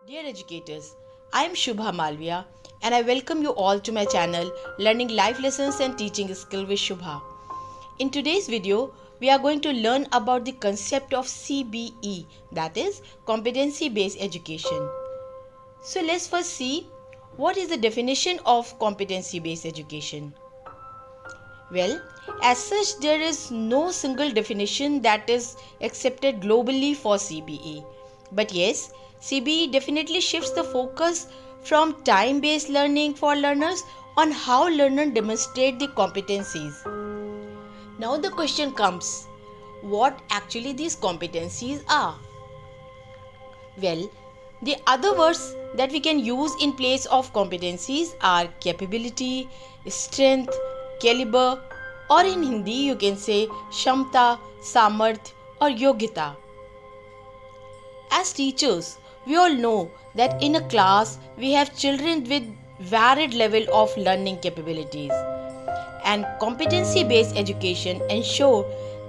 Dear educators, I am Shubha Malviya and I welcome you all to my channel Learning Life Lessons and Teaching Skill with Shubha. In today's video, we are going to learn about the concept of CBE, that is Competency-Based Education. So let's first see what is the definition of Competency-Based Education. Well, as such, there is no single definition that is accepted globally for CBE. But yes, CBE definitely shifts the focus from time-based learning for learners on how learners demonstrate the competencies. Now the question comes, what actually these competencies are? Well, the other words that we can use in place of competencies are capability, strength, caliber, or in Hindi you can say shamta, samarth or yogyata. As teachers, we all know that in a class we have children with varied level of learning capabilities, and competency based education ensure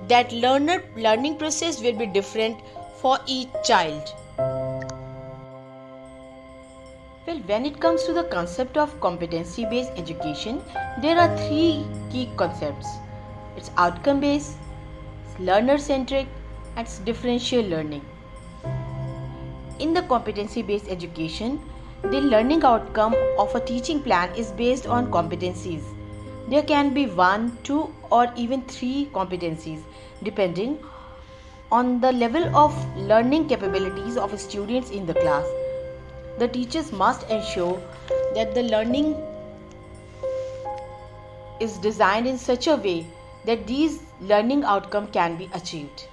that learning process will be different for each child. Well, when it comes to the concept of competency based education, there are three key concepts. It's outcome based, it's learner centric, and it's differential learning. In the competency based education, the learning outcome of a teaching plan is based on competencies. There can be 1, 2, or even 3 competencies depending on the level of learning capabilities of students in the class. The teachers must ensure that the learning is designed in such a way that these learning outcomes can be achieved.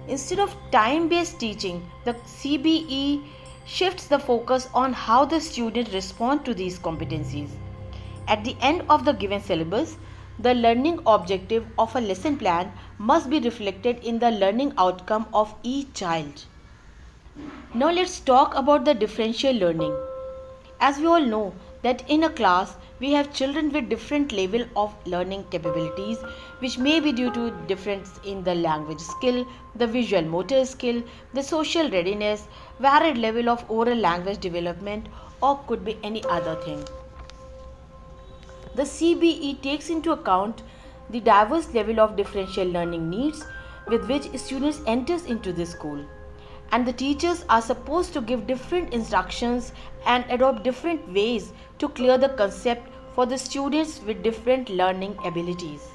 Instead of time-based teaching, the CBE shifts the focus on how the student responds to these competencies. At the end of the given syllabus, the learning objective of a lesson plan must be reflected in the learning outcome of each child. Now let's talk about the differential learning. As we all know that in a class we have children with different level of learning capabilities, which may be due to difference in the language skill, the visual motor skill, the social readiness, varied level of oral language development, or could be any other thing. The CBE takes into account the diverse level of differential learning needs with which students enters into the school, and the teachers are supposed to give different instructions and adopt different ways to clear the concept for the students with different learning abilities.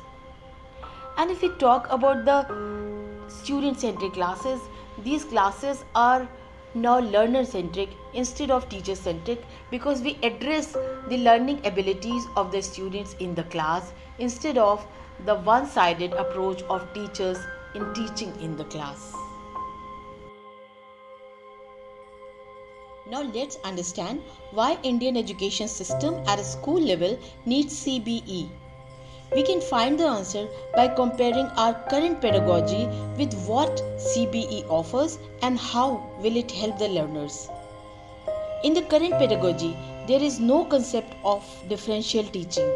And if we talk about the student centric classes, these classes are now learner centric instead of teacher centric, because we address the learning abilities of the students in the class instead of the one sided approach of teachers in teaching in the class. Now let's understand why Indian education system at a school level needs CBE. We can find the answer by comparing our current pedagogy with what CBE offers and how will it help the learners. In the current pedagogy, there is no concept of differential teaching.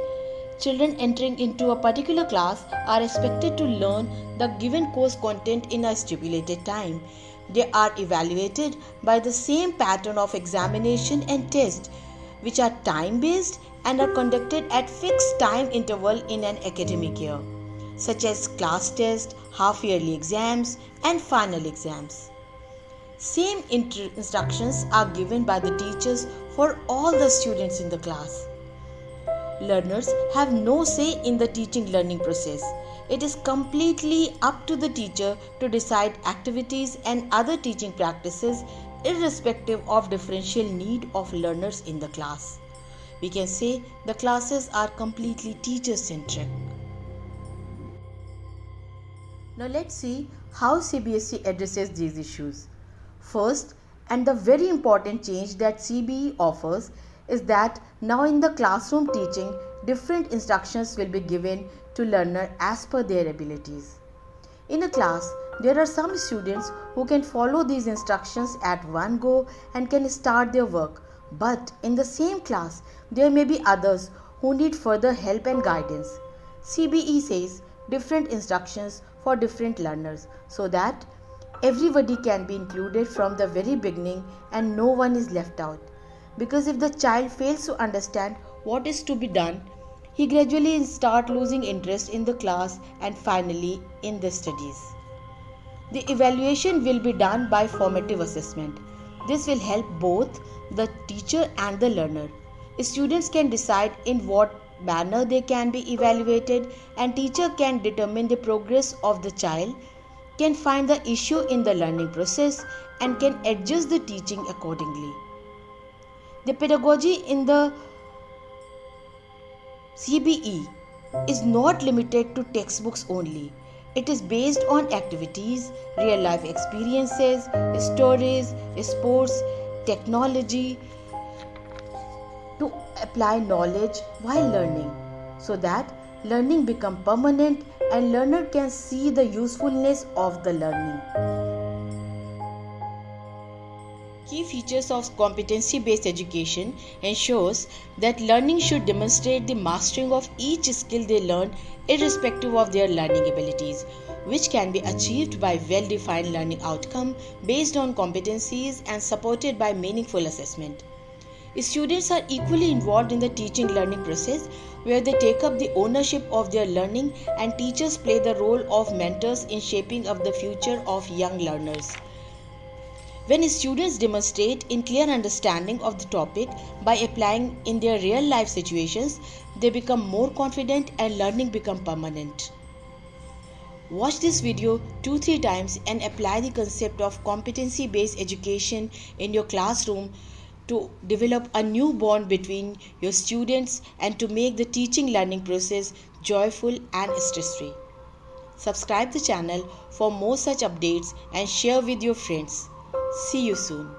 Children entering into a particular class are expected to learn the given course content in a stipulated time. They are evaluated by the same pattern of examination and test, which are time-based and are conducted at fixed time interval in an academic year, such as class test, half-yearly exams, and final exams. Same instructions are given by the teachers for all the students in the class. Learners have no say in the teaching learning process. It is completely up to the teacher to decide activities and other teaching practices irrespective of differential need of learners in the class. We can say the classes are completely teacher-centric. Now let's see how CBSE addresses these issues. First, and the very important change that CBE offers is that now in the classroom teaching, different instructions will be given to learner as per their abilities. In a class, there are some students who can follow these instructions at one go and can start their work. But in the same class, there may be others who need further help and guidance. CBE says different instructions for different learners so that Everybody can be included from the very beginning and no one is left out. Because if the child fails to understand what is to be done, he gradually start losing interest in the class and finally in the studies. The evaluation will be done by formative assessment. This will help both the teacher and the learner. Students can decide in what manner they can be evaluated, and teacher can determine the progress of the child, can find the issue in the learning process, and can adjust the teaching accordingly. The pedagogy in the CBE is not limited to textbooks only. It is based on activities, real life experiences, stories, sports, technology to apply knowledge while learning so that learning become permanent and learner can see the usefulness of the learning. Key features of competency-based education ensures that learning should demonstrate the mastering of each skill they learn irrespective of their learning abilities, which can be achieved by well-defined learning outcome based on competencies and supported by meaningful assessment. Students are equally involved in the teaching learning process where they take up the ownership of their learning and teachers play the role of mentors in shaping up the future of young learners. When students demonstrate in clear understanding of the topic by applying in their real life situations, they become more confident and learning become permanent. Watch this video 2-3 times and apply the concept of competency-based education in your classroom to develop a new bond between your students and to make the teaching learning process joyful and stress-free. Subscribe the channel for more such updates and share with your friends. See you soon.